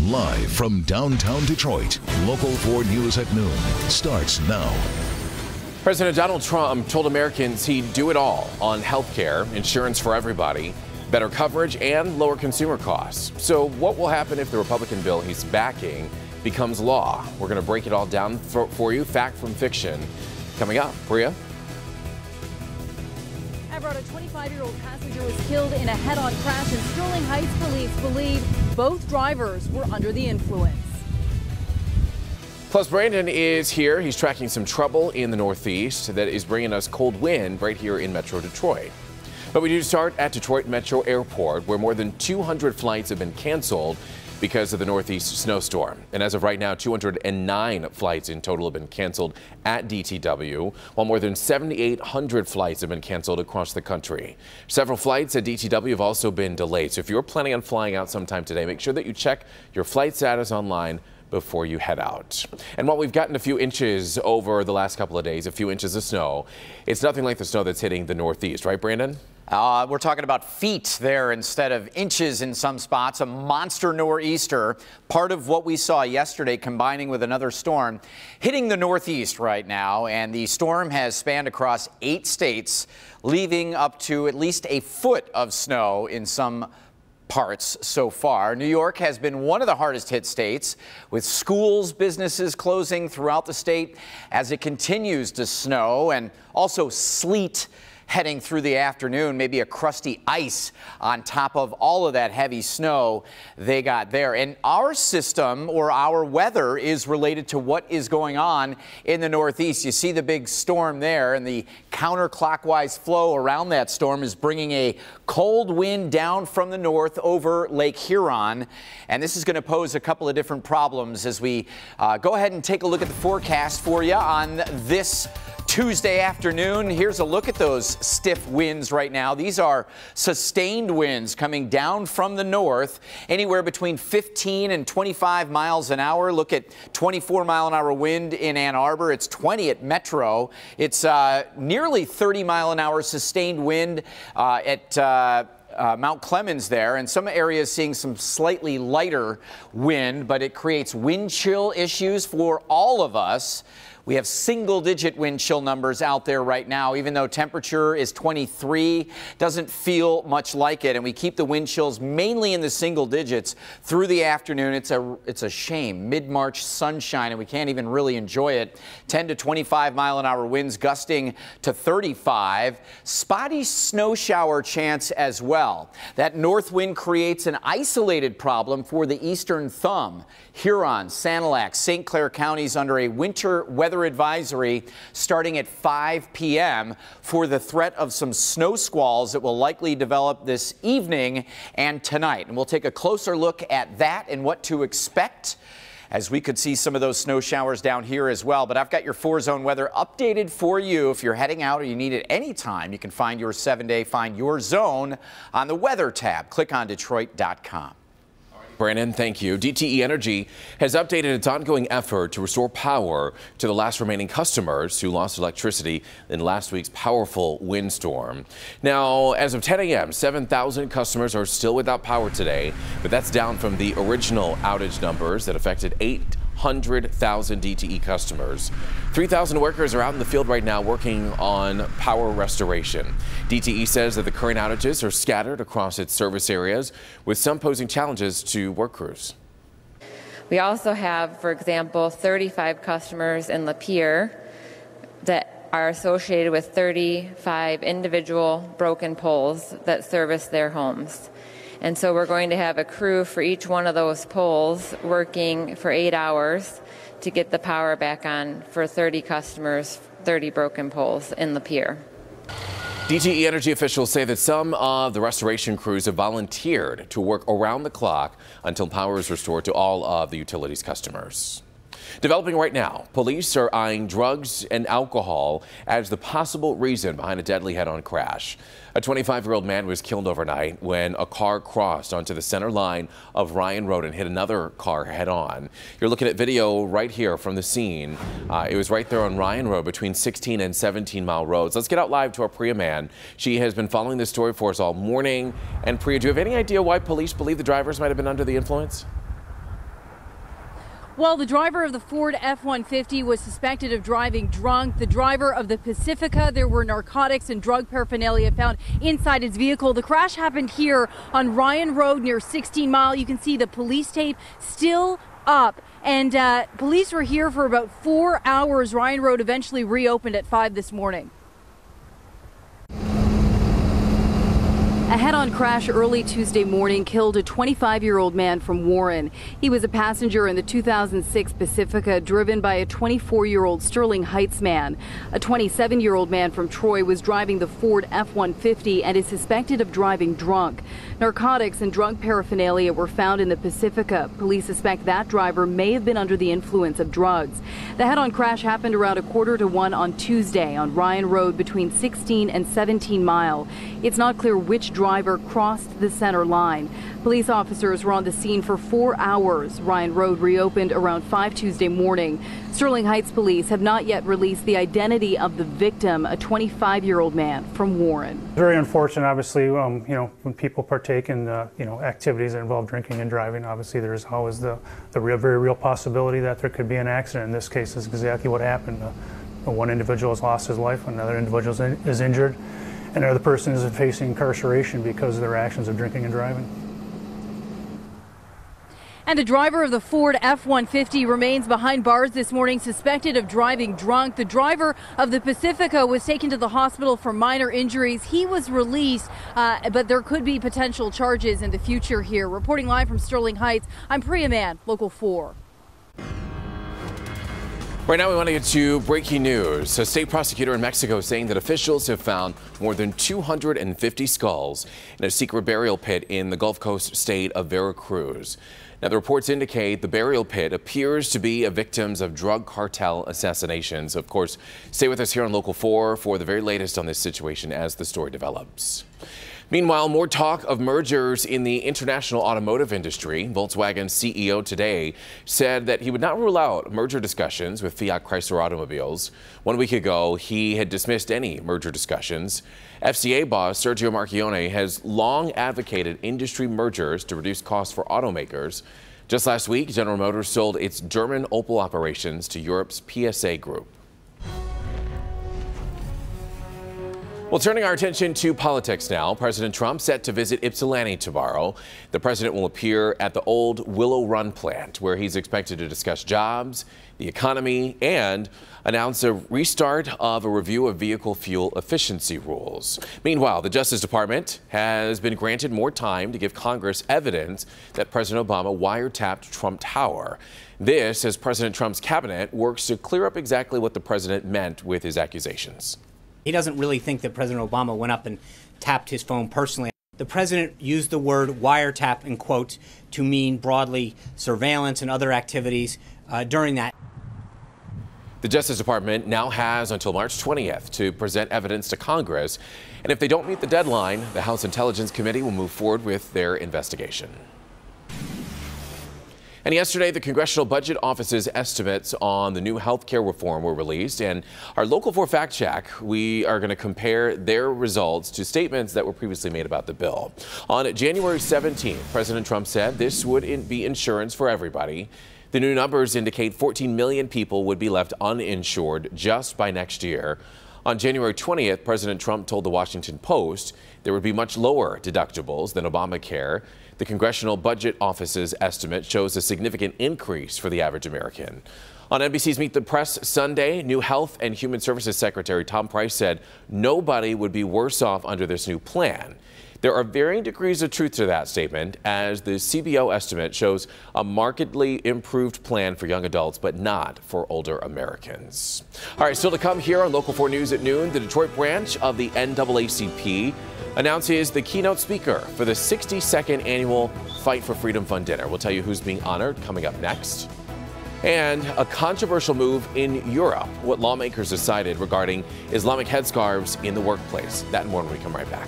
Live from downtown Detroit, Local 4 News at noon starts now. President Donald Trump told Americans he'd do it all on health care, insurance for everybody, better coverage, and lower consumer costs. So what will happen if the Republican bill he's backing becomes law? We're going to break it all down for you, fact from fiction, coming up. Priya? A 25-year-old passenger was killed in a head-on crash, and Sterling Heights police believe both drivers were under the influence. Plus, Brandon is here. He's tracking some trouble in the Northeast that is bringing us cold wind right here in Metro Detroit. But we do start at Detroit Metro Airport, where more than 200 flights have been canceled because of the Northeast snowstorm. And as of right now, 209 flights in total have been canceled at DTW, while more than 7,800 flights have been canceled across the country. Several flights at DTW have also been delayed. So if you're planning on flying out sometime today, make sure that you check your flight status online before you head out. And while we've gotten a few inches over the last couple of days, a few inches of snow, it's nothing like the snow that's hitting the Northeast, right, Brandon? We're talking about feet there instead of inches in some spots. A monster nor'easter, part of what we saw yesterday, combining with another storm hitting the Northeast right now. And the storm has spanned across 8 states, leaving up to at least a foot of snow in some parts so far. New York has been one of the hardest hit states, with schools, businesses closing throughout the state as it continues to snow, and also sleet heading through the afternoon, maybe a crusty ice on top of all of that heavy snow they got there. And our system, or our weather, is related to what is going on in the Northeast. You see the big storm there, and the counterclockwise flow around that storm is bringing a cold wind down from the north over Lake Huron. And this is going to pose a couple of different problems as we go ahead and take a look at the forecast for you on this Tuesday afternoon. Here's a look at those stiff winds right now. These are sustained winds coming down from the north, anywhere between 15 and 25 miles an hour. Look at 24-mile-an-hour wind in Ann Arbor. It's 20 at Metro. It's nearly 30-mile-an-hour sustained wind at Mount Clemens there, and some areas seeing some slightly lighter wind, but it creates wind chill issues for all of us. We have single-digit wind chill numbers out there right now, even though temperature is 23, doesn't feel much like it, and we keep the wind chills mainly in the single digits through the afternoon. It's a shame. Mid-March sunshine, and we can't even really enjoy it. 10 to 25-mile-an-hour winds gusting to 35. Spotty snow shower chance as well. That north wind creates an isolated problem for the eastern thumb. Huron, Sanilac, St. Clair counties under a winter weather advisory starting at 5 p.m. for the threat of some snow squalls that will likely develop this evening and tonight. And we'll take a closer look at that and what to expect, as we could see some of those snow showers down here as well. But I've got your 4-zone weather updated for you. If you're heading out or you need it anytime, you can find your 7-day Find Your Zone on the Weather tab. Click on Detroit.com. Brandon, thank you. DTE Energy has updated its ongoing effort to restore power to the last remaining customers who lost electricity in last week's powerful windstorm. Now, as of 10 a.m., 7,000 customers are still without power today, but that's down from the original outage numbers that affected 800,000 DTE customers. 3,000 workers are out in the field right now working on power restoration. DTE says that the current outages are scattered across its service areas, with some posing challenges to work crews. We also have, for example, 35 customers in Lapeer that are associated with 35 individual broken poles that service their homes. And so we're going to have a crew for each one of those poles working for 8 hours to get the power back on for 30 customers, 30 broken poles in Lapeer. DTE Energy officials say that some of the restoration crews have volunteered to work around the clock until power is restored to all of the utilities customers. Developing right now, police are eyeing drugs and alcohol as the possible reason behind a deadly head-on crash. A 25-year-old man was killed overnight when a car crossed onto the center line of Ryan Road and hit another car head-on. You're looking at video right here from the scene. It was right there on Ryan Road between 16 and 17-mile roads. Let's get out live to our Priya man. She has been following this story for us all morning. And Priya, do you have any idea why police believe the drivers might have been under the influence? Well, the driver of the Ford F-150 was suspected of driving drunk. The driver of the Pacifica, there were narcotics and drug paraphernalia found inside his vehicle. The crash happened here on Ryan Road near 16 Mile. You can see the police tape still up. And police were here for about 4 hours. Ryan Road eventually reopened at 5 this morning. A head-on crash early Tuesday morning killed a 25-year-old man from Warren. He was a passenger in the 2006 Pacifica driven by a 24-year-old Sterling Heights man. A 27-year-old man from Troy was driving the Ford F-150 and is suspected of driving drunk. Narcotics and drug paraphernalia were found in the Pacifica. Police suspect that driver may have been under the influence of drugs. The head-on crash happened around 12:45 on Tuesday on Ryan Road between 16 and 17 Mile. It's not clear which driver crossed the center line. Police officers were on the scene for 4 hours. Ryan Road reopened around 5 Tuesday morning. Sterling Heights police have not yet released the identity of the victim, a 25-year-old man from Warren. Very unfortunate, obviously, when people partake in, activities that involve drinking and driving, obviously there's always the very real possibility that there could be an accident. In this case, is exactly what happened. One individual has lost his life, another individual is injured, and another person is facing incarceration because of their actions of drinking and driving. And the driver of the Ford F-150 remains behind bars this morning, suspected of driving drunk. The driver of the Pacifica was taken to the hospital for minor injuries. He was released, but there could be potential charges in the future here. Reporting live from Sterling Heights, I'm Priya Mann, Local 4. Right now, we want to get to breaking news. A state prosecutor in Mexico saying that officials have found more than 250 skulls in a secret burial pit in the Gulf Coast state of Veracruz. Now, the reports indicate the burial pit appears to be victims of drug cartel assassinations. Of course, stay with us here on Local 4 for the very latest on this situation as the story develops. Meanwhile, more talk of mergers in the international automotive industry. Volkswagen's CEO today said that he would not rule out merger discussions with Fiat Chrysler Automobiles. 1 week ago, he had dismissed any merger discussions. FCA boss Sergio Marchionne has long advocated industry mergers to reduce costs for automakers. Just last week, General Motors sold its German Opel operations to Europe's PSA Group. Well, turning our attention to politics now, President Trump set to visit Ypsilanti tomorrow. The president will appear at the old Willow Run plant, where he's expected to discuss jobs, the economy, and announce a restart of a review of vehicle fuel efficiency rules. Meanwhile, the Justice Department has been granted more time to give Congress evidence that President Obama wiretapped Trump Tower. This as President Trump's cabinet works to clear up exactly what the president meant with his accusations. He doesn't really think that President Obama went up and tapped his phone personally. The president used the word wiretap in quotes to mean broadly surveillance and other activities during that. The Justice Department now has until March 20th to present evidence to Congress. And if they don't meet the deadline, the House Intelligence Committee will move forward with their investigation. And yesterday, the Congressional Budget Office's estimates on the new health care reform were released. And our Local 4 Fact Check, we are going to compare their results to statements that were previously made about the bill. On January 17th, President Trump said this would be insurance for everybody. The new numbers indicate 14 million people would be left uninsured just by next year. On January 20th, President Trump told the Washington Post there would be much lower deductibles than Obamacare. The Congressional Budget Office's estimate shows a significant increase for the average American. On NBC's Meet the Press Sunday, new Health and Human Services Secretary Tom Price said nobody would be worse off under this new plan. There are varying degrees of truth to that statement, as the CBO estimate shows a markedly improved plan for young adults, but not for older Americans. All right, still to come here on Local 4 News at noon, the Detroit branch of the NAACP announces the keynote speaker for the 62nd annual Fight for Freedom Fund dinner. We'll tell you who's being honored coming up next. And a controversial move in Europe, what lawmakers decided regarding Islamic headscarves in the workplace. That and more when we come right back.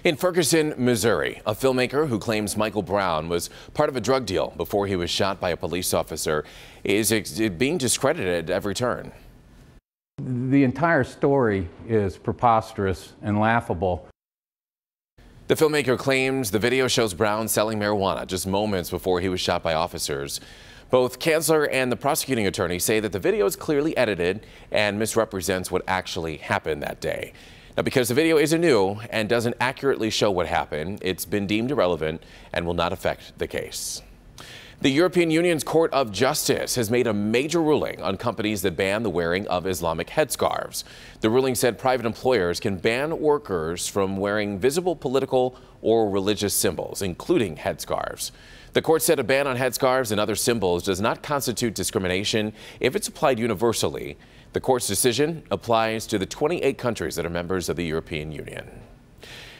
In Ferguson, Missouri, a filmmaker who claims Michael Brown was part of a drug deal before he was shot by a police officer is being discredited at every turn. The entire story is preposterous and laughable. The filmmaker claims the video shows Brown selling marijuana just moments before he was shot by officers. Both Kanzler and the prosecuting attorney say that the video is clearly edited and misrepresents what actually happened that day. Now, because the video isn't new and doesn't accurately show what happened, it's been deemed irrelevant and will not affect the case. The European Union's Court of Justice has made a major ruling on companies that ban the wearing of Islamic headscarves. The ruling said private employers can ban workers from wearing visible political or religious symbols, including headscarves. The court said a ban on headscarves and other symbols does not constitute discrimination if it's applied universally. The court's decision applies to the 28 countries that are members of the European Union.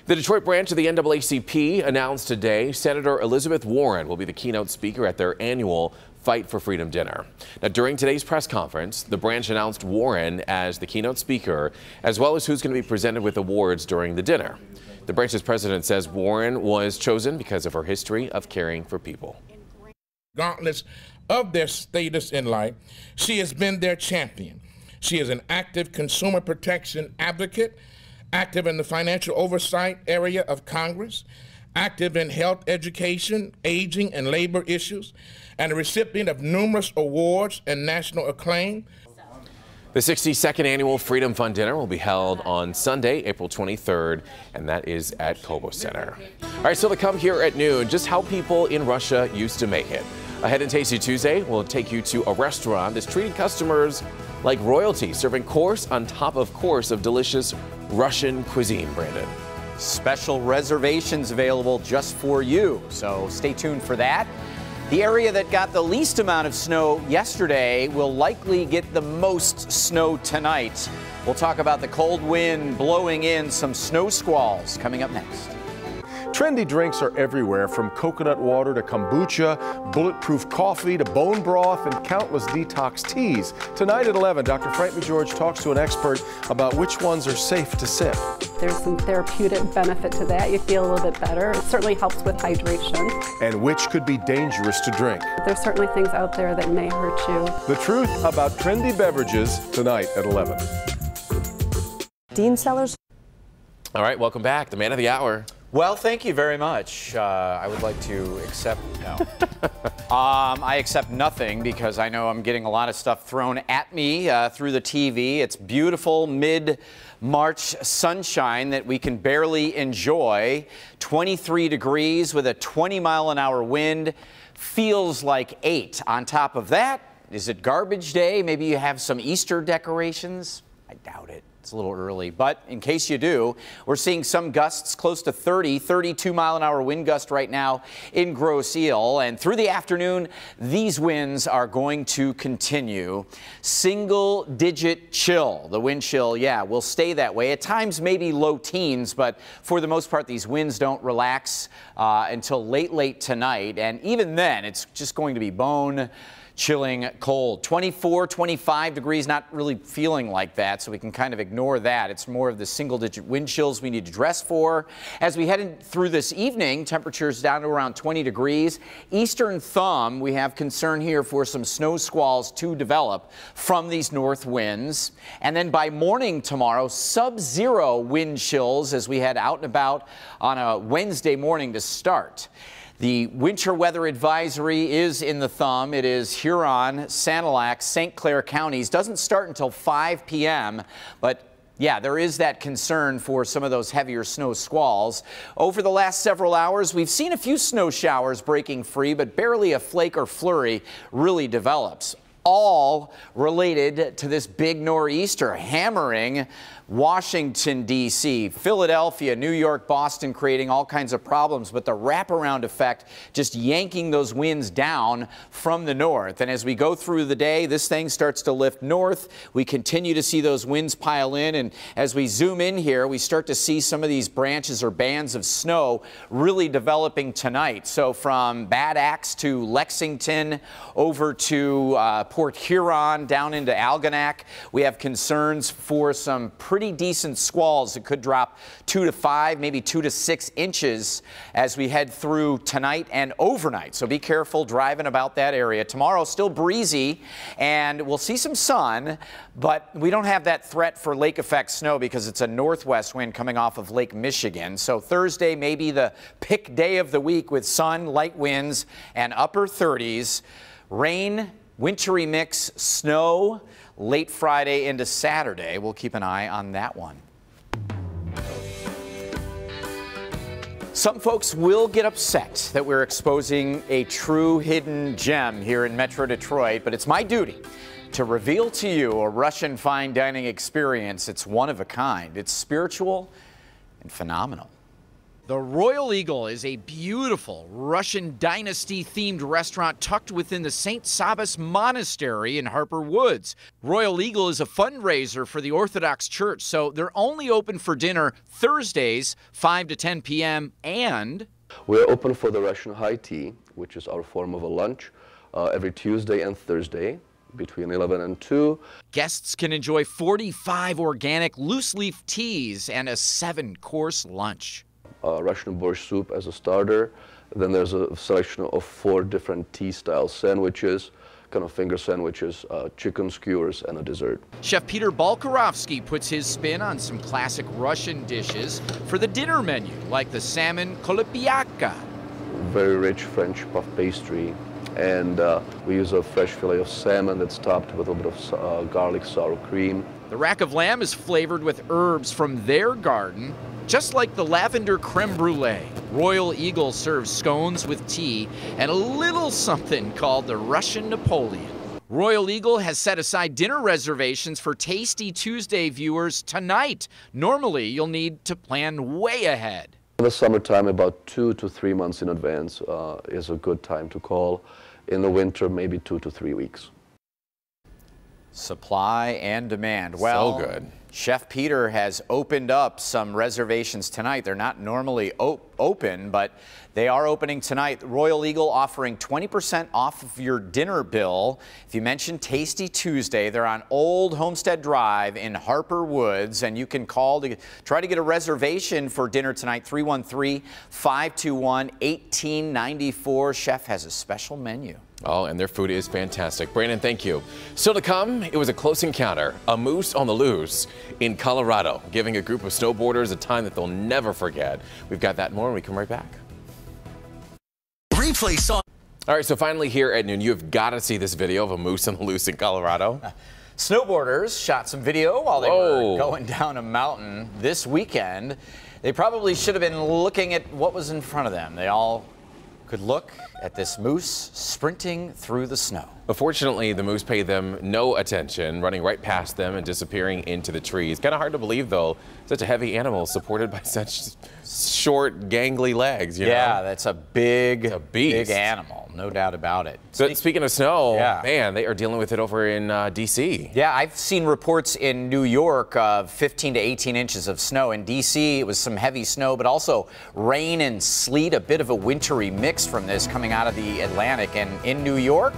The Detroit branch of the NAACP announced today Senator Elizabeth Warren will be the keynote speaker at their annual Fight for Freedom dinner. Now, during today's press conference, the branch announced Warren as the keynote speaker, as well as who's going to be presented with awards during the dinner. The branch's president says Warren was chosen because of her history of caring for people. Regardless of their status in life, she has been their champion. She is an active consumer protection advocate, active in the financial oversight area of Congress, active in health education, aging, and labor issues, and a recipient of numerous awards and national acclaim. The 62nd Annual Freedom Fund Dinner will be held on Sunday, April 23rd, and that is at Kobo Center. All right, still to come here at noon, just how people in Russia used to make it. Ahead in Tasty Tuesday, we'll take you to a restaurant that's treating customers like royalty, serving course on top of course of delicious Russian cuisine, Brandon. Special reservations available just for you, so stay tuned for that. The area that got the least amount of snow yesterday will likely get the most snow tonight. We'll talk about the cold wind blowing in some snow squalls coming up next. Trendy drinks are everywhere, from coconut water to kombucha, bulletproof coffee to bone broth, and countless detox teas. Tonight at 11, Dr. Frank George talks to an expert about which ones are safe to sip. There's some therapeutic benefit to that. You feel a little bit better. It certainly helps with hydration. And which could be dangerous to drink. There's certainly things out there that may hurt you. The truth about trendy beverages tonight at 11. Dean Sellers. All right, welcome back. The man of the hour. Well, thank you very much. I would like to accept, no. I accept nothing because I know I'm getting a lot of stuff thrown at me through the TV. It's beautiful mid-March sunshine that we can barely enjoy. 23 degrees with a 20-mile-an-hour wind. Feels like 8. On top of that, is it garbage day? Maybe you have some Easter decorations? I doubt it. It's a little early, but in case you do, we're seeing some gusts close to 32-mile-an-hour wind gust right now in Grosse Ile. And through the afternoon, these winds are going to continue. Single-digit chill. The wind chill, yeah, will stay that way. At times, maybe low teens, but for the most part, these winds don't relax until late tonight. And even then, it's just going to be bone chilling cold. 24, 25 degrees, not really feeling like that, so we can kind of ignore that. It's more of the single-digit wind chills we need to dress for. As we head in through this evening, temperatures down to around 20 degrees. Eastern thumb, we have concern here for some snow squalls to develop from these north winds. And then by morning tomorrow, sub-zero wind chills as we head out and about on a Wednesday morning to start. The winter weather advisory is in the thumb. It is Huron, Sanilac, St. Clair counties. Doesn't start until 5 p.m., but yeah, there is that concern for some of those heavier snow squalls. Over the last several hours, we've seen a few snow showers breaking free, but barely a flake or flurry really develops. All related to this big nor'easter hammering Washington, D.C., Philadelphia, New York, Boston, creating all kinds of problems, but the wraparound effect just yanking those winds down from the north. And as we go through the day, this thing starts to lift north. We continue to see those winds pile in, and as we zoom in here, we start to see some of these branches or bands of snow really developing tonight. So from Bad Axe to Lexington over to Port Huron down into Algonac. We have concerns for some pretty decent squalls that could drop 2 to 5, maybe 2 to 6 inches as we head through tonight and overnight. So be careful driving about that area. Tomorrow still breezy, and we'll see some sun, but we don't have that threat for lake effect snow because it's a northwest wind coming off of Lake Michigan. So Thursday may be the pick day of the week with sun, light winds, and upper 30s. Rain, wintry mix, snow late Friday into Saturday. We'll keep an eye on that one. Some folks will get upset that we're exposing a true hidden gem here in Metro Detroit, but it's my duty to reveal to you a Russian fine dining experience. It's one of a kind. It's spiritual and phenomenal. The Royal Eagle is a beautiful Russian dynasty-themed restaurant tucked within the St. Sabas Monastery in Harper Woods. Royal Eagle is a fundraiser for the Orthodox Church, so they're only open for dinner Thursdays, 5 to 10 p.m., and we're open for the Russian high tea, which is our form of a lunch, every Tuesday and Thursday between 11 and 2. Guests can enjoy 45 organic loose-leaf teas and a 7-course lunch. Russian borscht soup as a starter. Then there's a selection of 4 different tea-style sandwiches, kind of finger sandwiches, chicken skewers, and a dessert. Chef Peter Balkarovsky puts his spin on some classic Russian dishes for the dinner menu, like the salmon kolopiaka. Very rich French puff pastry. And we use a fresh fillet of salmon that's topped with a little bit of garlic sour cream. The rack of lamb is flavored with herbs from their garden, just like the lavender creme brulee. Royal Eagle serves scones with tea and a little something called the Russian Napoleon. Royal Eagle has set aside dinner reservations for Tasty Tuesday viewers tonight. Normally, you'll need to plan way ahead. In the summertime, about 2 to 3 months in advance is a good time to call. In the winter, maybe 2 to 3 weeks. Supply and demand. Well, so good. Chef Peter has opened up some reservations tonight. They're not normally open, but they are opening tonight. Royal Eagle offering 20% off of your dinner bill. If you mention Tasty Tuesday, they're on Old Homestead Drive in Harper Woods, and you can call to try to get a reservation for dinner tonight, 313-521-1894. Chef has a special menu. Oh, and their food is fantastic. Brandon, thank you. Still to come, it was a close encounter, a moose on the loose in Colorado, giving a group of snowboarders a time that they'll never forget. We've got that and more when we come right back. Replay song. All right, so finally here at noon, you've got to see this video of a moose on the loose in Colorado. Snowboarders shot some video while they were going down a mountain this weekend. They probably should have been looking at what was in front of them. They all could look at this moose sprinting through the snow. But fortunately, the moose paid them no attention, running right past them and disappearing into the trees. Kind of hard to believe, though, such a heavy animal supported by such short, gangly legs. You know? That's a big, beast. Big animal, no doubt about it. So speaking of snow, man, they are dealing with it over in D.C. Yeah, I've seen reports in New York of 15 to 18 inches of snow. In D.C., it was some heavy snow, but also rain and sleet, a bit of a wintry mix from this coming out of the Atlantic. And in New York,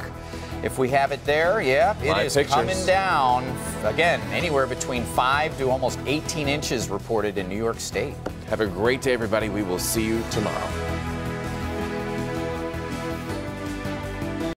if we have it there, it is coming down. Again, anywhere between 5 to almost 18 inches reported in New York State. Have a great day, everybody. We will see you tomorrow.